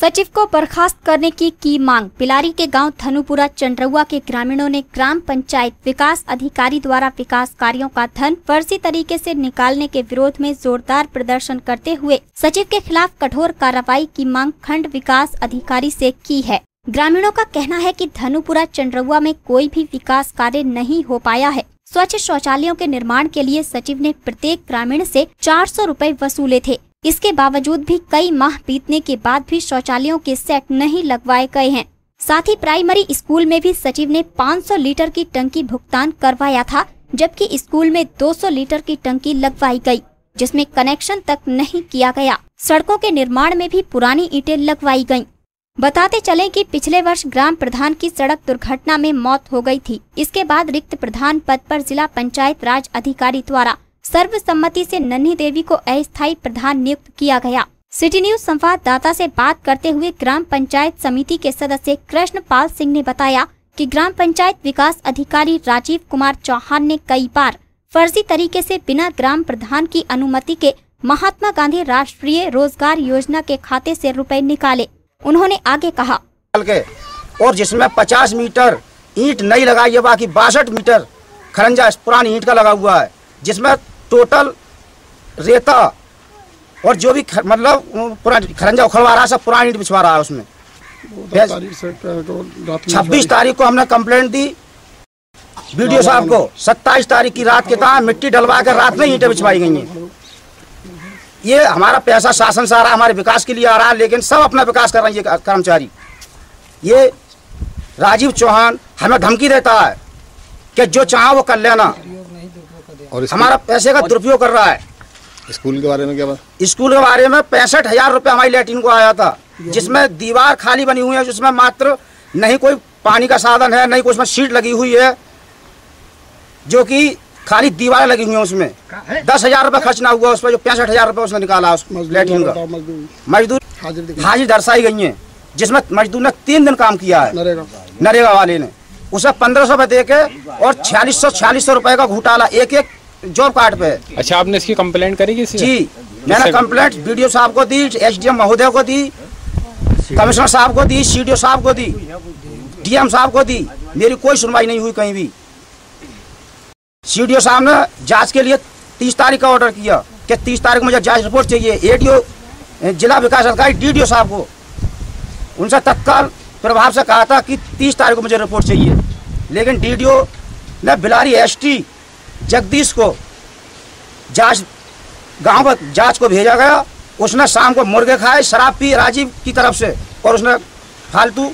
सचिव को बर्खास्त करने की मांग। पिलारी के गांव धनुपुरा चंद्रौआ के ग्रामीणों ने ग्राम पंचायत विकास अधिकारी द्वारा विकास कार्यों का धन फर्जी तरीके से निकालने के विरोध में जोरदार प्रदर्शन करते हुए सचिव के खिलाफ कठोर कार्रवाई की मांग खंड विकास अधिकारी से की है। ग्रामीणों का कहना है कि धनुपुरा चंद्रौआ में कोई भी विकास कार्य नहीं हो पाया है। स्वच्छ शौचालयों के निर्माण के लिए सचिव ने प्रत्येक ग्रामीण से 400 रुपए वसूले थे। इसके बावजूद भी कई माह बीतने के बाद भी शौचालयों के सेट नहीं लगवाए गए हैं। साथ ही प्राइमरी स्कूल में भी सचिव ने 500 लीटर की टंकी भुगतान करवाया था, जबकि स्कूल में 200 लीटर की टंकी लगवाई गई, जिसमें कनेक्शन तक नहीं किया गया। सड़कों के निर्माण में भी पुरानी ईंटें लगवाई गयी। बताते चलें कि पिछले वर्ष ग्राम प्रधान की सड़क दुर्घटना में मौत हो गई थी। इसके बाद रिक्त प्रधान पद पर जिला पंचायत राज अधिकारी द्वारा सर्वसम्मति से नन्ही देवी को अस्थायी प्रधान नियुक्त किया गया। सिटी न्यूज संवाददाता से बात करते हुए ग्राम पंचायत समिति के सदस्य कृष्णपाल सिंह ने बताया कि ग्राम पंचायत विकास अधिकारी राजीव कुमार चौहान ने कई बार फर्जी तरीके से बिना ग्राम प्रधान की अनुमति के महात्मा गांधी राष्ट्रीय रोजगार योजना के खाते से रुपए निकाले। उन्होंने आगे कहा, और जिसमें 50 मीटर ईंट नई लगाई है, बाकी 62 मीटर खरंजा पुरानी ईंट का लगा हुआ है, जिसमें टोटल रेता और जो भी मतलब पुरानी खरंजा उखड़वा रहा है, सब पुरानी ईंट बिछवा रहा है। उसमें 26 तारीख को हमने कंप्लेंट दी वीडियो साहब को। 27 तारीख की रात के कहा मिट्टी डलवा कर रात में ईंटें बिछवाई गई हैं। ये हमारा पैसा शासन से आ रहा है, हमारे विकास के लिए आ रहा है, लेकिन सब अपना विकास कर रहे हैं ये कर्मचारी। ये राजीव चौहान हमें धमकी देता है कि जो चाहे वो कर लेना, और हमारा पैसे का दुरुपयोग कर रहा है। स्कूल के बारे में क्या बात? स्कूल के बारे में 65,000 रुपये हमारी लैट्रिन को आया था, जिसमें दीवार खाली बनी हुई है, जिसमें मात्र नहीं कोई पानी का साधन है, नहीं कोई उसमें शीट लगी हुई है, जो कि खाली दीवारें लगी हुई है। उसमें 10,000 रुपये खर्च ना हुआ, उस पर जो 65,000 रुपये उसने निकाला उस लैट्रिन का। मजदूर हाजिर दर्शाई गई है, जिसमें मजदूर ने 3 दिन काम किया है नरेगा वाले ने। उसे 1500 रुपये दे के और 4600 रुपये का घोटाला एक जॉब कार्ड पे। अच्छा, आपने इसकी कंप्लेंट करी किसी? जी, मैंने कंप्लेंट वीडियो साहब को दी, एसडीएम महोदय को दी, कमिश्नर साहब को दी, सीडीओ साहब को दी, डीएम साहब को दी। मेरी कोई सुनवाई नहीं हुई कहीं भी। सीडीओ साहब ने जांच के लिए 30 तारीख का ऑर्डर किया कि 30 तारीख मुझे जांच रिपोर्ट चाहिए। एडीओ जिला विकास अधिकारी डीडीओ साहब को उनसे तत्काल प्रभाव से कहा था कि 30 तारीख को मुझे रिपोर्ट चाहिए, लेकिन डीडीओ ने बिलारी एसटी जगदीश को गांव पर जांच को भेजा गया। उसने शाम को मुर्गे खाए, शराब पी राजीव की तरफ से, और उसने फालतू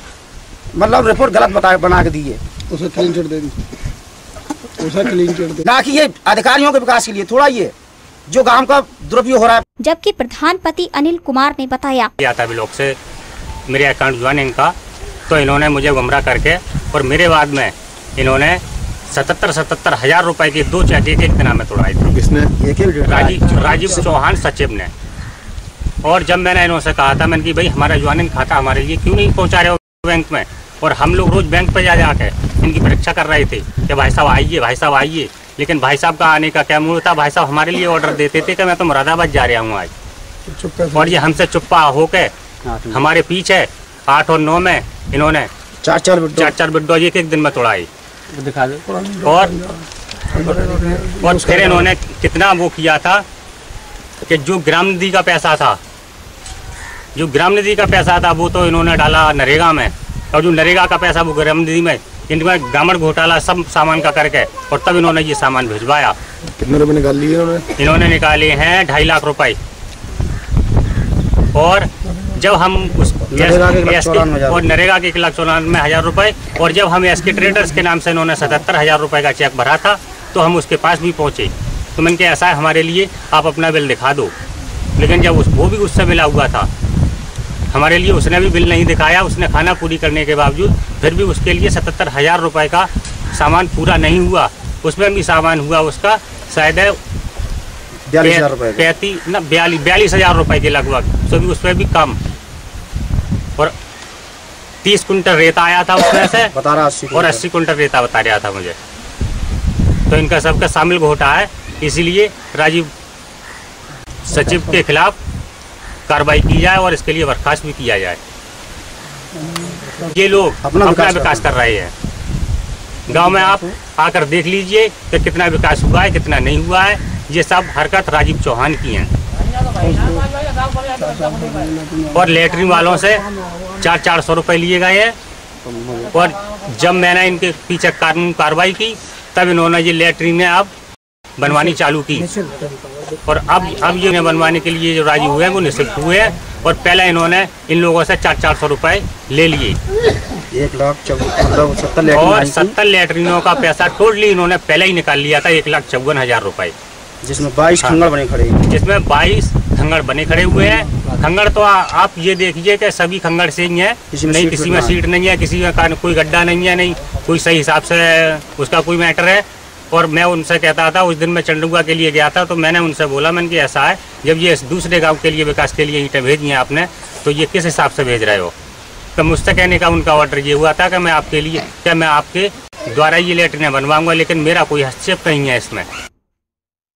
मतलब रिपोर्ट गलत बना के दी है। उसे क्लीन चिट दे दी, उसे क्लीन चिट दे। ना कि ये अधिकारियों के विकास के लिए, थोड़ा ये जो गांव का दुरुपयोग हो रहा है। जबकि प्रधानपति अनिल कुमार ने बताया ब्लॉक से मेरे अकाउंट ज्वाइनिंग का, तो इन्होंने मुझे गुमराह करके और मेरे बाद में इन्होंने 77,000 रुपए की 2 चेक एक दिन में तोड़ाई थी। किसने? राजीव चौहान सचिव ने। और जब मैंने इन्होंने कहा था, मैंने कि भाई हमारा ज्वाइनिंग खाता हमारे लिए क्यों नहीं पहुंचा रहे हो बैंक में, और हम लोग रोज बैंक पे जाके इनकी परीक्षा कर रहे थे कि भाई साहब आइए, भाई साहब आइए, लेकिन भाई साहब का आने का क्या मूड था? भाई साहब हमारे लिए ऑर्डर देते थे कि मैं तो मुरादाबाद जा रहा हूँ आज, और ये हमसे चुप्पा होके हमारे पीछे 8 और 9 में इन्होंने 4 बिड्डो एक दिन में तोड़ाई। दिखा दो। और फिर इन्होंने कितना वो किया था कि जो ग्राम निधि का पैसा था, वो तो इन्होंने डाला नरेगा में, और जो नरेगा का पैसा वो ग्राम निधि में, इनमें गामड़ घोटाला सब सामान का करके, और तब इन्होंने ये सामान भिजवाया। कितने रुपए निकाल लिए इन्होंने निकाले हैं 2.5 लाख रुपए। और जब हम उस और नरेगा के 1,94,000 रुपए, और जब हम एसके ट्रेडर्स के नाम से इन्होंने 77,000 रुपए का चेक भरा था, तो हम उसके पास भी पहुंचे। तो मैंने कहा ऐसा है हमारे लिए, आप अपना बिल दिखा दो। लेकिन जब वो भी उससे मिला हुआ था हमारे लिए, उसने भी बिल नहीं दिखाया। उसने खाना पूरी करने के बावजूद फिर भी उसके लिए 77,000 रुपए का सामान पूरा नहीं हुआ। उसमें भी सामान हुआ उसका शायद 42,000 रुपए के लगभग, तो भी उसमें भी कम। और 30 कुंटल रेता आया था उसमें से, और 80 कुंटल रेता बता रहा था मुझे। तो इनका सबका शामिल घोटा है, इसीलिए राजीव सचिव के खिलाफ कार्रवाई की जाए और इसके लिए बर्खास्त भी किया जाए। ये लोग अपना विकास कर रहे हैं। गांव में आप आकर देख लीजिए कि कितना विकास हुआ है, कितना नहीं हुआ है। ये सब हरकत राजीव चौहान की है। और लेटरिन वालों से 400 रुपए लिए गए हैं। और जब मैंने इनके पीछे कानून कार्रवाई की तब इन्होंने ये लेटरिन अब बनवानी चालू की। और अब ये बनवाने के लिए जो राजी हुए हैं वो निःशुल्क हुए हैं। और पहले इन्होंने इन लोगों से 400 रुपए ले लिए। 1,70,000 और 70 लेटरिनों का पैसा टोटली इन्होंने पहले ही निकाल लिया था, 1,54,000 रुपए, जिसमें 22 खंगड़ बने खड़े हैं। जिसमें 22 खंगड़ बने खड़े हुए हैं। खंगड़ तो आप ये देखिए कि सभी खंगड़ से ही हैं, नहीं किसी में सीट नहीं है, किसी में कोई गड्ढा नहीं है, नहीं कोई सही हिसाब से उसका कोई मैटर है। और मैं उनसे कहता था, उस दिन मैं चंडुआ के लिए गया था तो मैंने उनसे बोला, मैंने कि ऐसा है जब ये दूसरे गाँव के लिए विकास के लिए ईंटें भेजी हैं आपने तो ये किस हिसाब से भेज रहे हो। तो मुझसे कहने का उनका ऑर्डर ये हुआ था कि मैं आपके द्वारा ये लेटरिन बनवाऊंगा, लेकिन मेरा कोई हस्तक्षेप नहीं है इसमें।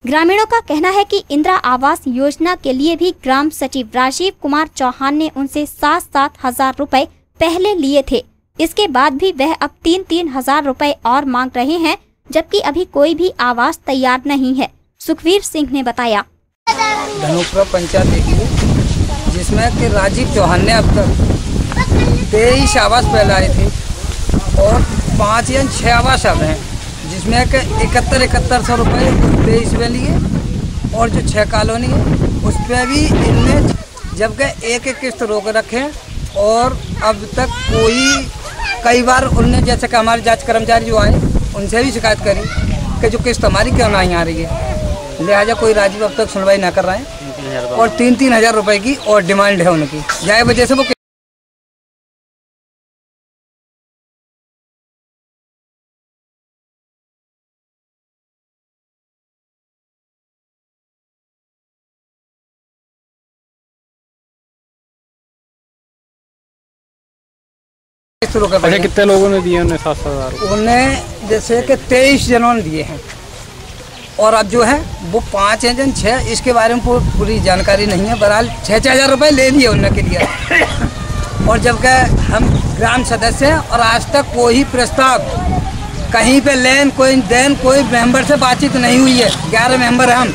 ग्रामीणों का कहना है कि इंदिरा आवास योजना के लिए भी ग्राम सचिव राजीव कुमार चौहान ने उनसे 7,000 रुपए पहले लिए थे। इसके बाद भी वह अब 3-3 हजार रुपए और मांग रहे हैं, जबकि अभी कोई भी आवास तैयार नहीं है। सुखवीर सिंह ने बताया, धनुपुरा पंचायत देखिए, जिसमें कि राजीव चौहान ने अब तक 23 आवास फैलाए थे और 5 या 6 आवास अब हैं, जिसमें कि 7100 रुपये 23 में लिए। और जो 6 कॉलोनी है उस पर भी इनने जबकि एक किस्त रोक रखे। और अब तक कई बार उनने, जैसे कि हमारे जांच कर्मचारी जो आए उनसे भी शिकायत करी कि जो किस्त हमारी क्यों नहीं आ रही है, लिहाजा कोई राजीव अब तक सुनवाई ना कर रहे हैं। और 3-3 हजार रुपए की और डिमांड है उनकी, जाए वजह से वो अच्छा, कितने लोगों ने दिए उन्हें 7,000? उन्हें जैसे कि 23 जनों ने दिए हैं। और अब जो है वो 5 हैं जन 6, इसके बारे में पूरी जानकारी नहीं है। बहरहाल 6-6 हजार रुपये ले लिए उनके लिए। और जबकि हम ग्राम सदस्य हैं और आज तक कोई प्रस्ताव कहीं पे कोई मेंबर से बातचीत नहीं हुई है। 11 मेंबर हैं हम।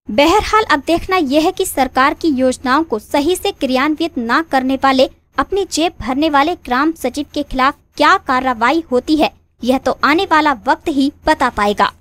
बहरहाल अब देखना यह है कि सरकार की योजनाओं को सही से क्रियान्वित न करने वाले, अपनी जेब भरने वाले ग्राम सचिव के खिलाफ क्या कार्रवाई होती है, यह तो आने वाला वक्त ही बता पाएगा।